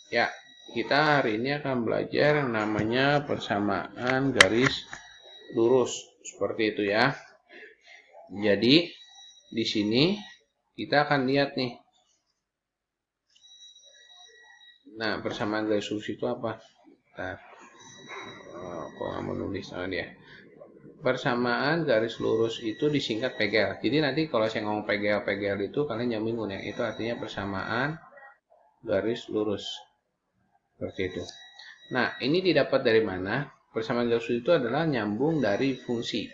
Ya, kita hari ini akan belajar yang namanya persamaan garis lurus. Seperti itu ya. Jadi, di sini kita akan lihat nih. Nah, persamaan garis lurus itu apa? Bentar. Kok nggak mau nulis sama dia. Persamaan garis lurus itu disingkat PGL. Jadi nanti kalau saya ngomong PGL itu kalian jangan bingung ya. Itu artinya persamaan garis lurus. Seperti itu. Nah, ini didapat dari mana? Persamaan garis lurus itu adalah nyambung dari fungsi.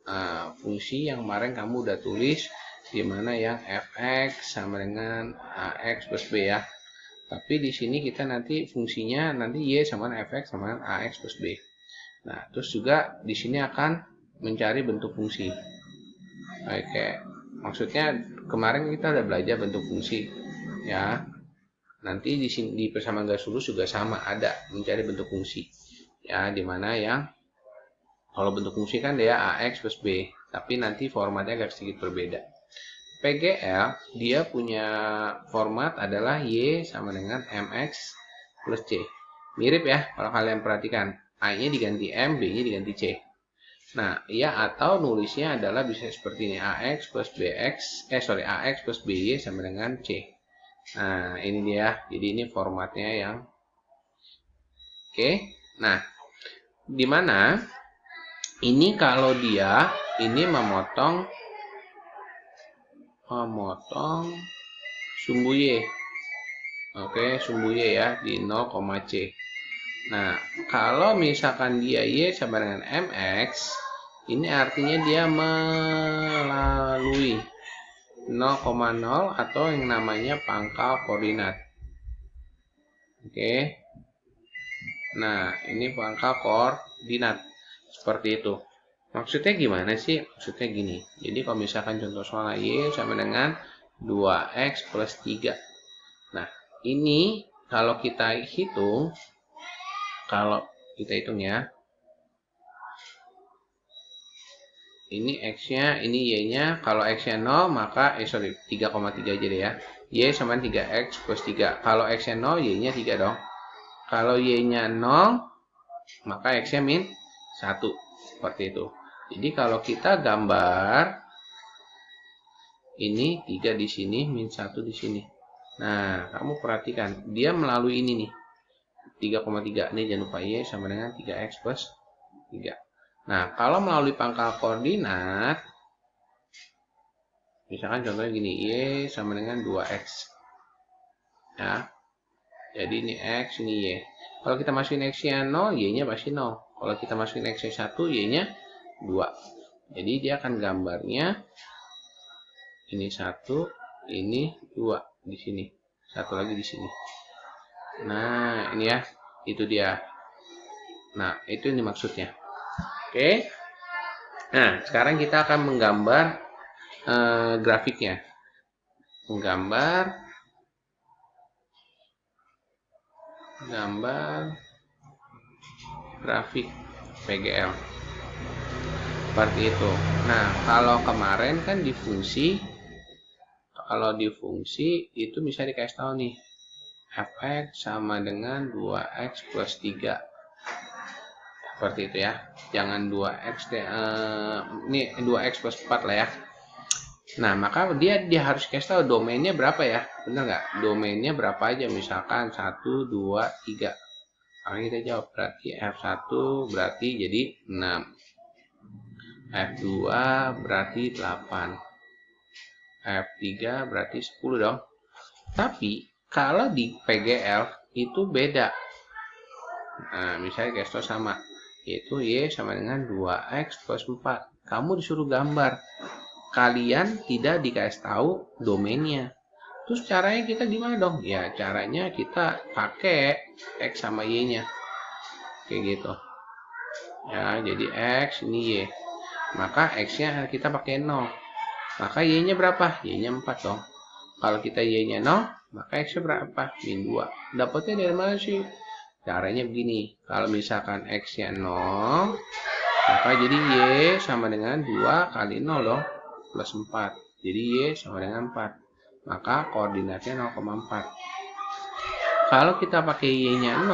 Nah, fungsi yang kemarin kamu udah tulis, di mana yang fx sama dengan ax plus b ya. Tapi di sini kita nanti fungsinya nanti y sama dengan fx sama dengan ax plus b. Nah, terus juga di sini akan mencari bentuk fungsi. Oke, maksudnya kemarin kita udah belajar bentuk fungsi ya. Nanti di sini di persamaan garis lurus juga sama, ada mencari bentuk fungsi. Ya, dimana yang kalau bentuk fungsi kan dia ax plus b, tapi nanti formatnya agak sedikit berbeda. PGL dia punya format adalah y sama dengan mx plus c. Mirip ya kalau kalian perhatikan, a-nya diganti m, b-nya diganti c. Nah, ya atau nulisnya adalah bisa seperti ini, ax plus ax plus by sama dengan c. Nah, ini dia. Jadi ini formatnya yang oke. Nah, di mana ini kalau dia ini memotong sumbu y. Oke, sumbu y ya di 0, c. Nah, kalau misalkan dia y sama dengan mx, ini artinya dia melalui 0,0 atau yang namanya pangkal koordinat. Oke. Nah, ini pangkal koordinat. Seperti itu. Maksudnya gimana sih? Maksudnya gini. Jadi kalau misalkan contoh soal y sama dengan 2x plus 3. Nah, ini kalau kita hitung ya. Ini x-nya, ini y-nya. Kalau x-nya 0, maka 3,3 aja deh ya. Y sama 3x plus 3. Kalau x-nya 0, y-nya 3 dong. Kalau y-nya 0, maka x-nya min 1. Seperti itu. Jadi kalau kita gambar ini 3 di sini, min 1 di sini. Nah, kamu perhatikan, dia melalui ini nih. 3,3. Ini jangan lupa y sama dengan 3x plus 3. Nah, kalau melalui pangkal koordinat, misalkan contohnya gini, y sama dengan 2x. Ya. Jadi ini x, ini y. Kalau kita masukin x-nya 0, y-nya pasti 0. Kalau kita masukin x-nya 1, y-nya 2. Jadi dia akan gambarnya ini 1, ini 2 di sini. Satu lagi di sini. Nah, ini ya. Itu dia. Nah, itu ini maksudnya. Oke. Nah, sekarang kita akan menggambar grafiknya. Gambar grafik PGL. Seperti itu. Nah, kalau kemarin kan di fungsi, itu bisa dikasih tahu nih. Fx sama dengan 2x plus 3. Seperti itu ya. Jangan 2x ini 2x plus 4 lah ya. Nah, maka dia harus kasih tahu domainnya berapa ya. Benar nggak? Domainnya berapa aja. Misalkan 1, 2, 3. Kalau kita jawab berarti F1 berarti jadi 6. F2 berarti 8. F3 berarti 10 dong. Tapi kalau di PGL itu beda. Nah, misalnya gesto sama, yaitu y sama dengan 2x plus 4. Kamu disuruh gambar. Kalian tidak dikasih tahu domainnya. Terus caranya kita gimana dong? Ya, caranya kita pakai x sama y-nya. Kayak gitu. Ya, jadi x ini y. Maka x-nya kita pakai 0. Maka y-nya berapa? Y-nya 4 dong. Kalau kita y-nya 0, maka x-nya berapa? Min 2. Dapatnya dari mana sih? Caranya begini. Kalau misalkan x-nya 0, maka jadi y sama dengan 2 kali 0 dong. Plus 4. Jadi y sama dengan 4. Maka koordinatnya 0,4. Kalau kita pakai Y-nya 0,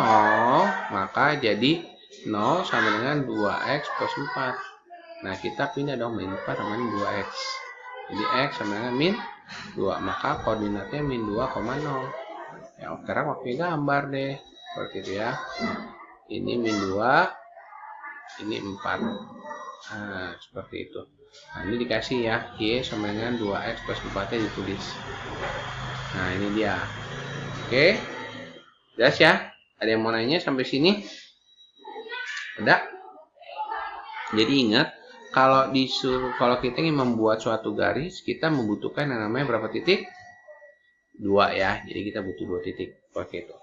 maka jadi 0 sama dengan 2X plus 4. Nah, kita pindah dong min 4 sama min 2X. Jadi X sama dengan min 2. Maka koordinatnya min 2,0. Ya, sekarang pakai gambar deh. Seperti itu ya. Ini min 2, ini 4. Nah, seperti itu. Nah, ini dikasih ya. Y sama dengan 2X plus 4-nya ditulis. Nah, ini dia. Oke. Jelas ya? Ada yang mau nanya sampai sini? Ada? Jadi ingat, kalau kita ingin membuat suatu garis, kita membutuhkan yang namanya berapa titik? 2 ya. Jadi kita butuh 2 titik. Seperti itu.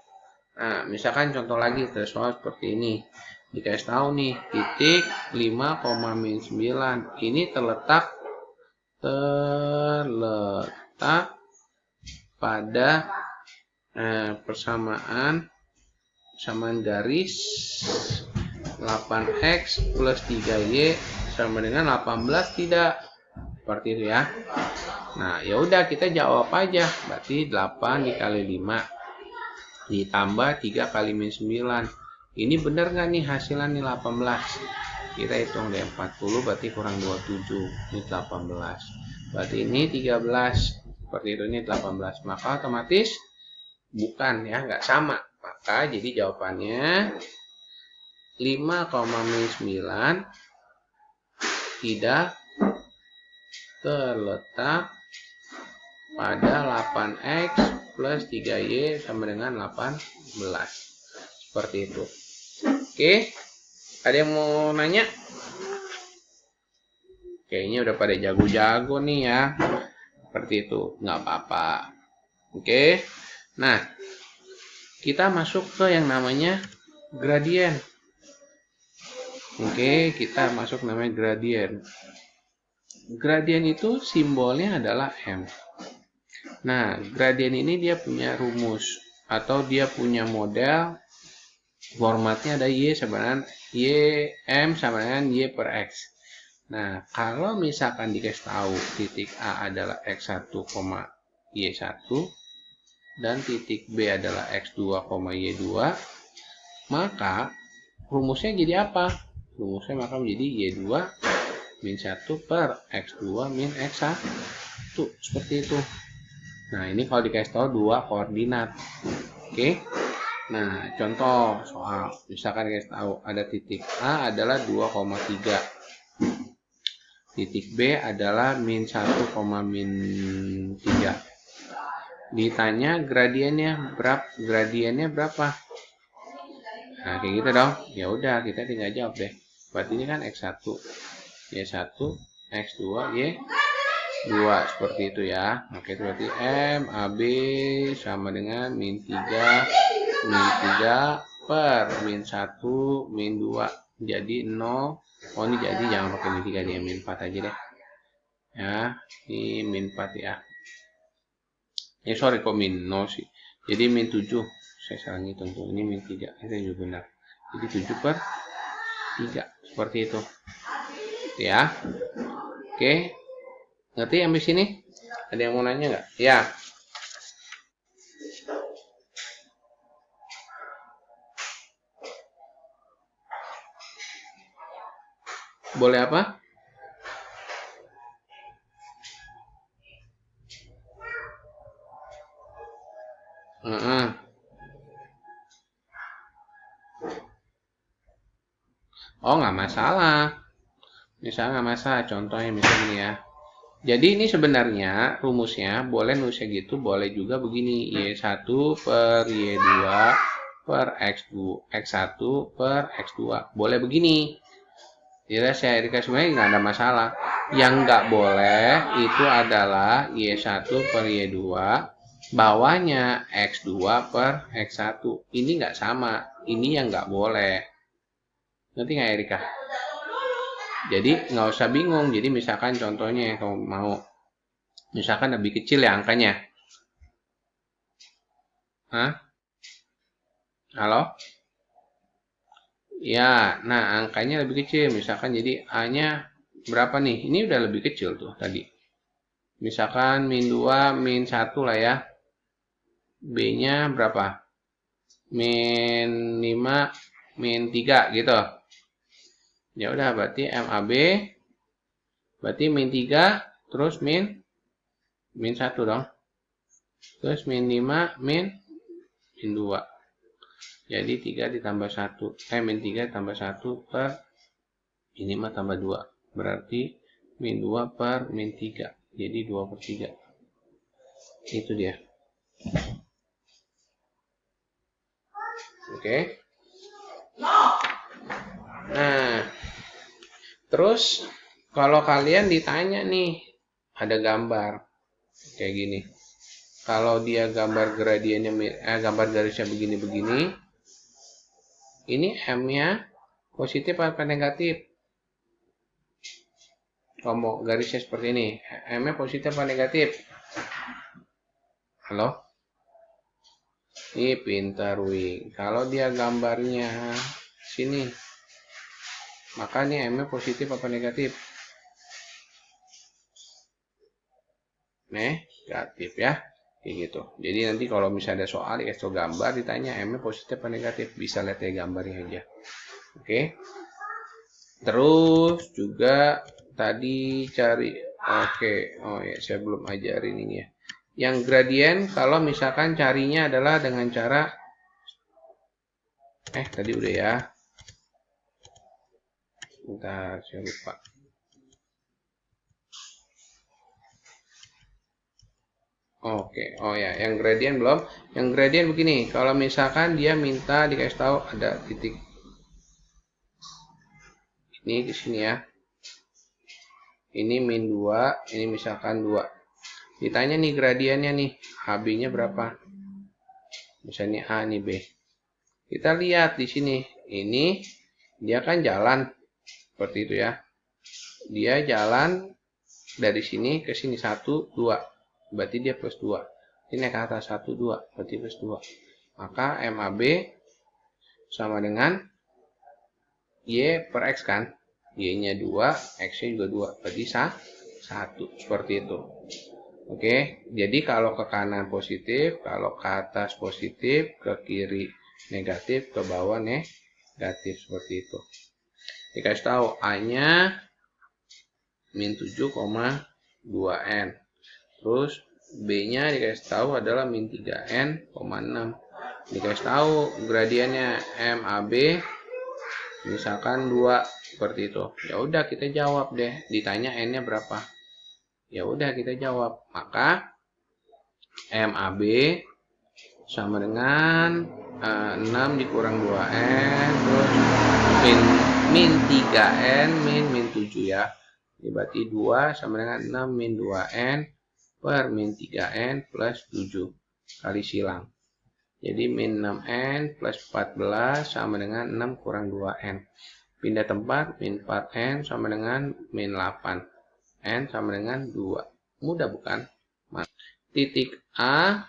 Nah, misalkan contoh lagi soal seperti ini. Dikasih tahu nih, titik 5,9. Ini terletak pada persamaan garis 8x plus 3y sama dengan 18 tidak? Seperti itu ya. Nah, ya udah kita jawab aja. Berarti 8 dikali 5 ditambah 3 kali min 9. Ini benar nggak nih hasilnya nih 18? Kita hitung deh 40 berarti kurang 27. Ini 18. Berarti ini 13. Seperti itu, ini 18. Maka otomatis bukan ya, nggak sama. Maka jadi jawabannya 5,9 tidak terletak pada 8x plus 3y sama dengan 18. Seperti itu. Oke, ada yang mau nanya? Kayaknya udah pada jago-jago nih ya. Seperti itu, nggak apa-apa. Oke, nah kita masuk ke yang namanya gradien. Oke, kita masuk namanya gradien. Gradien itu simbolnya adalah M. Nah, gradien ini dia punya rumus atau dia punya model, formatnya ada Y sama dengan Y M sama dengan Y per X. Nah, kalau misalkan dikasih tahu titik A adalah X1, Y1 dan titik B adalah X2, Y2, maka rumusnya jadi apa? Rumusnya maka menjadi Y2 min 1 per X2 min X1. Seperti itu. Nah, ini kalau dikasih tahu dua koordinat. Oke. Nah, contoh soal. Misalkan dikasih tahu ada titik A adalah 2,3. Titik B adalah min 1, min 3. Ditanya gradiennya berapa? Nah, kayak gitu dong. Ya udah, kita tinggal jawab deh. Berarti ini kan X1, Y1, X2, Y2. Seperti itu ya. Oke, itu berarti M, AB sama dengan min 3 per min 1, min 2. Jadi 0. Oh, ini jadi jangan pakai min 3 dia, min 4 aja deh. Ya, ini min 4 ya. Sorry kok min 0 sih. Jadi min 7. Saya salah ngitung tuh. Ini min 3. Itu juga benar. Jadi 7 per 3. Seperti itu. Ya. Oke. Ngerti sampai sini? Ada yang mau nanya nggak? Ya. Boleh apa? Oh, nggak masalah. Misalnya nggak masalah. Contohnya misalnya ini ya. Jadi ini sebenarnya rumusnya boleh nulisnya gitu, boleh juga begini. Y1 per Y2 per X1 per X2. Boleh begini. Jadi saya Erika sebenarnya nggak ada masalah. Yang nggak boleh itu adalah Y1 per Y2 bawahnya X2 per X1. Ini nggak sama. Ini yang nggak boleh. Ngerti nggak Erika? Jadi nggak usah bingung. Jadi misalkan contohnya kalau mau, misalkan lebih kecil ya angkanya. Hah? Halo? Ya, nah angkanya lebih kecil. Misalkan jadi A-nya berapa nih? Ini udah lebih kecil tuh tadi. Misalkan min 2, min 1 lah ya. B-nya berapa? min 5, min 3 gitu. Ya udah, berarti MAB berarti min 3 terus min 1 dong. Terus min 5 min 2. Jadi 3 ditambah 1. Min 3 tambah 1 per min 5 tambah 2. Berarti min 2 per min 3. Jadi 2/3. Itu dia. Oke. Nah, terus kalau kalian ditanya nih, ada gambar kayak gini. Kalau dia gambar gradiennya, gambar garisnya begini-begini, ini M-nya positif apa negatif? Kalau mau garisnya seperti ini, M-nya positif apa negatif? Halo? Ini pintar, Wing. Kalau dia gambarnya sini, maka ini M-nya positif apa negatif? Negatif ya. Kayak gitu. Jadi nanti kalau misalnya ada soal dikasih tahu gambar, ditanya M-nya positif atau negatif, bisa lihat ya gambarnya aja. Oke. Terus juga tadi cari, oh ya, saya belum ajarin ini ya. Yang gradien kalau misalkan carinya adalah dengan cara tadi udah ya. Bentar, saya lupa. Oke, oh ya, yang gradien belum. Yang gradien begini, kalau misalkan dia minta dikasih tahu ada titik ini di sini ya. Ini min 2, ini misalkan 2. Ditanya nih gradiennya nih, HB-nya berapa? Misalnya A nih B. Kita lihat di sini, ini dia kan jalan seperti itu ya. Dia jalan dari sini ke sini 1, 2. Berarti dia plus 2. Ini naik ke atas 1, 2. Berarti plus 2. Maka MAB sama dengan Y per X kan. Y-nya 2, X-nya juga 2. Berarti 1. Seperti itu. Oke. Jadi kalau ke kanan positif, kalau ke atas positif, ke kiri negatif, ke bawah negatif. Seperti itu. Dikasih tahu A-nya min 7,2N. Terus B-nya dikasih tahu adalah min 3N,6. Dikasih tahu gradiennya MAB misalkan 2 seperti itu. Ya udah kita jawab deh. Ditanya N-nya berapa? Ya udah kita jawab. Maka MAB sama dengan 6 dikurang 2N terus min 3N min 7 ya. Berarti 2 sama dengan 6 min 2N per min 3N plus 7 kali silang. Jadi min 6N plus 14 sama dengan 6 kurang 2N. Pindah tempat, min 4N sama dengan min 8N sama dengan 2. Mudah bukan? Titik A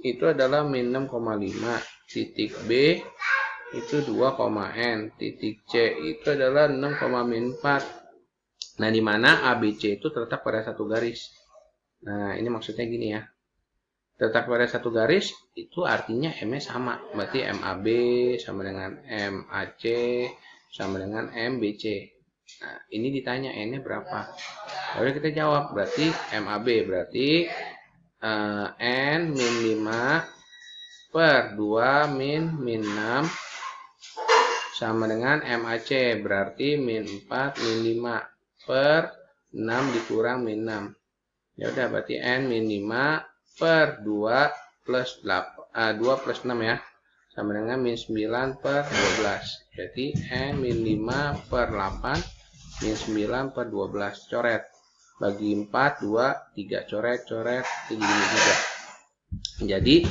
itu adalah min 6,5. Titik B itu 2,N. Titik C itu adalah 6,4. Nah, di mana ABC itu terletak pada satu garis. Nah, ini maksudnya gini ya. Terletak pada satu garis, itu artinya M-nya sama. Berarti MAB sama dengan MAC sama dengan MBC. Nah, ini ditanya N-nya berapa. Lalu kita jawab, berarti MAB berarti N min 5 per 2 min 6 sama dengan MAC. Berarti min 4 min 5 per 6 dikurang min 6. Ya udah, berarti N min 5 per 2 plus 8, 2 plus 6 ya. Sama dengan min 9 per 12. Berarti N min 5 per 8 min 9 per 12. Coret. Bagi 4, 2, 3. Coret, coret. Jadi gini juga. Jadi,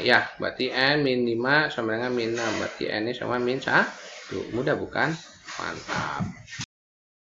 ya, berarti N min 5 sama dengan min 6. Berarti N-nya sama min 1. Mudah bukan? Mantap.